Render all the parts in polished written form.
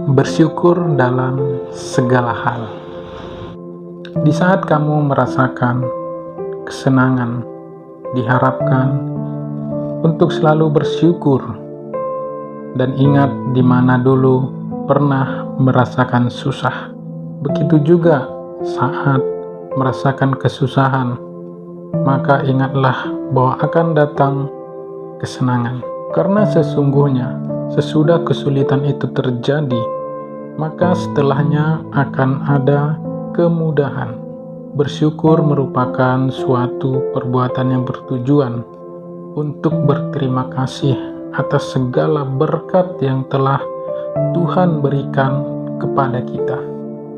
Bersyukur dalam segala hal. Di saat kamu merasakan kesenangan, diharapkan untuk selalu bersyukur dan ingat di mana dulu pernah merasakan susah. Begitu juga saat merasakan kesusahan, maka ingatlah bahwa akan datang kesenangan. Karena sesungguhnya sesudah kesulitan itu terjadi, maka setelahnya akan ada kemudahan. Bersyukur merupakan suatu perbuatan yang bertujuan untuk berterima kasih atas segala berkat yang telah Tuhan berikan kepada kita.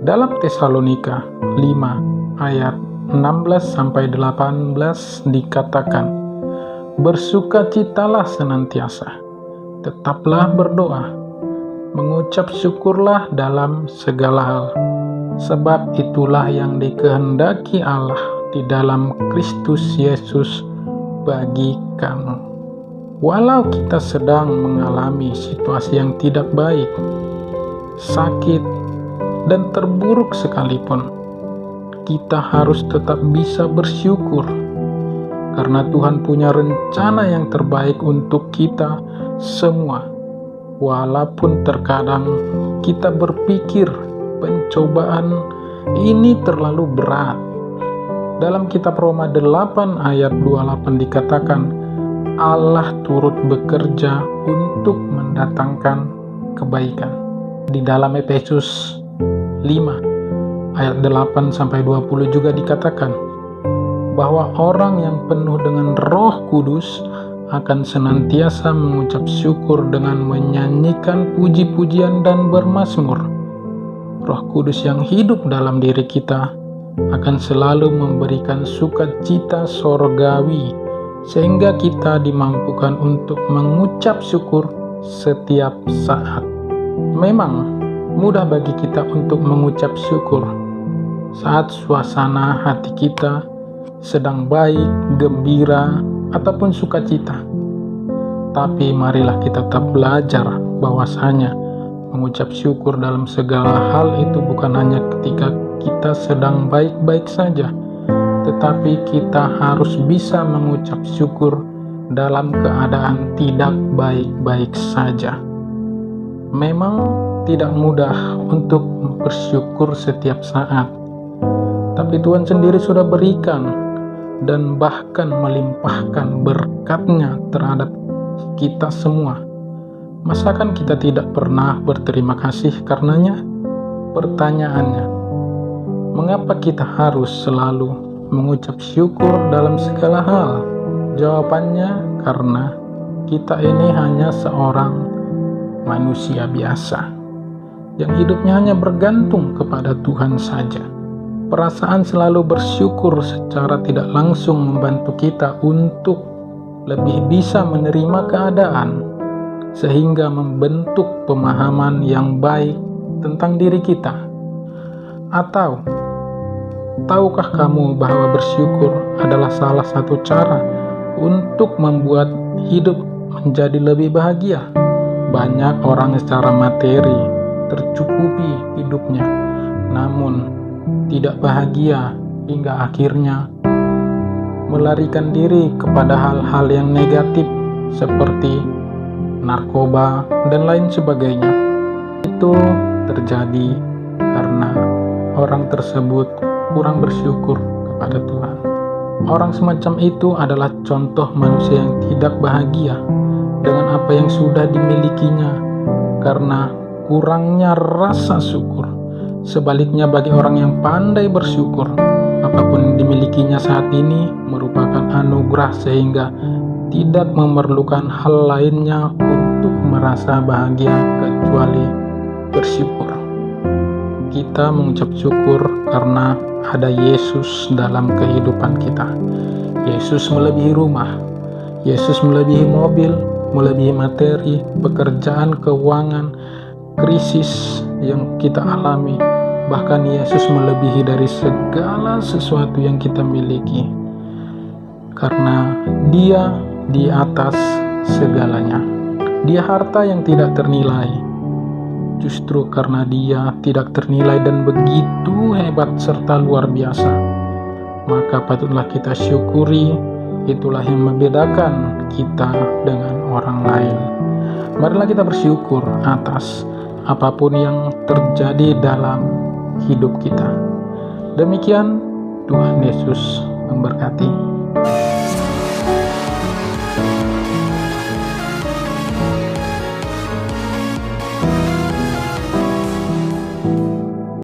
Dalam Tesalonika 5 ayat 16-18 dikatakan, bersukacitalah senantiasa, tetaplah berdoa, mengucap syukurlah dalam segala hal, sebab itulah yang dikehendaki Allah di dalam Kristus Yesus bagi kamu. Walau kita sedang mengalami situasi yang tidak baik, sakit, dan terburuk sekalipun, kita harus tetap bisa bersyukur, karena Tuhan punya rencana yang terbaik untuk kita semua. Walaupun terkadang kita berpikir pencobaan ini terlalu berat. Dalam kitab Roma 8 ayat 28 dikatakan, Allah turut bekerja untuk mendatangkan kebaikan. Di dalam Efesus 5 ayat 8-20 juga dikatakan bahwa orang yang penuh dengan Roh Kudus akan senantiasa mengucap syukur dengan menyanyikan puji-pujian dan bermazmur. Roh Kudus yang hidup dalam diri kita akan selalu memberikan sukacita sorgawi, sehingga kita dimampukan untuk mengucap syukur setiap saat. Memang mudah bagi kita untuk mengucap syukur saat suasana hati kita sedang baik, gembira, ataupun sukacita. Tapi marilah kita tetap belajar bahwasanya mengucap syukur dalam segala hal itu bukan hanya ketika kita sedang baik-baik saja, tetapi kita harus bisa mengucap syukur dalam keadaan tidak baik-baik saja. Memang tidak mudah untuk bersyukur setiap saat, tapi Tuhan sendiri sudah berikan dan bahkan melimpahkan berkat-Nya terhadap kita semua. Masakan kita tidak pernah berterima kasih karenanya? Pertanyaannya, mengapa kita harus selalu mengucap syukur dalam segala hal? Jawabannya, karena kita ini hanya seorang manusia biasa yang hidupnya hanya bergantung kepada Tuhan saja. Perasaan selalu bersyukur secara tidak langsung membantu kita untuk lebih bisa menerima keadaan, sehingga membentuk pemahaman yang baik tentang diri kita. Atau, tahukah kamu bahwa bersyukur adalah salah satu cara untuk membuat hidup menjadi lebih bahagia? Banyak orang secara materi tercukupi hidupnya, namun tidak bahagia hingga akhirnya melarikan diri kepada hal-hal yang negatif seperti narkoba dan lain sebagainya. Itu terjadi karena orang tersebut kurang bersyukur kepada Tuhan. Orang semacam itu adalah contoh manusia yang tidak bahagia dengan apa yang sudah dimilikinya karena kurangnya rasa syukur. Sebaliknya, bagi orang yang pandai bersyukur, apapun yang dimilikinya saat ini merupakan anugerah, sehingga tidak memerlukan hal lainnya untuk merasa bahagia kecuali bersyukur. Kita mengucap syukur karena ada Yesus dalam kehidupan kita. Yesus melebihi rumah, Yesus melebihi mobil, melebihi materi, pekerjaan, keuangan, krisis yang kita alami. Bahkan Yesus melebihi dari segala sesuatu yang kita miliki, karena Dia di atas segalanya. Dia harta yang tidak ternilai, Justru karena Dia tidak ternilai dan begitu hebat serta luar biasa, maka patutlah kita syukuri. Itulah yang membedakan kita dengan orang lain. Marilah kita bersyukur atas apapun yang terjadi dalam hidup kita. Demikian, Tuhan Yesus memberkati.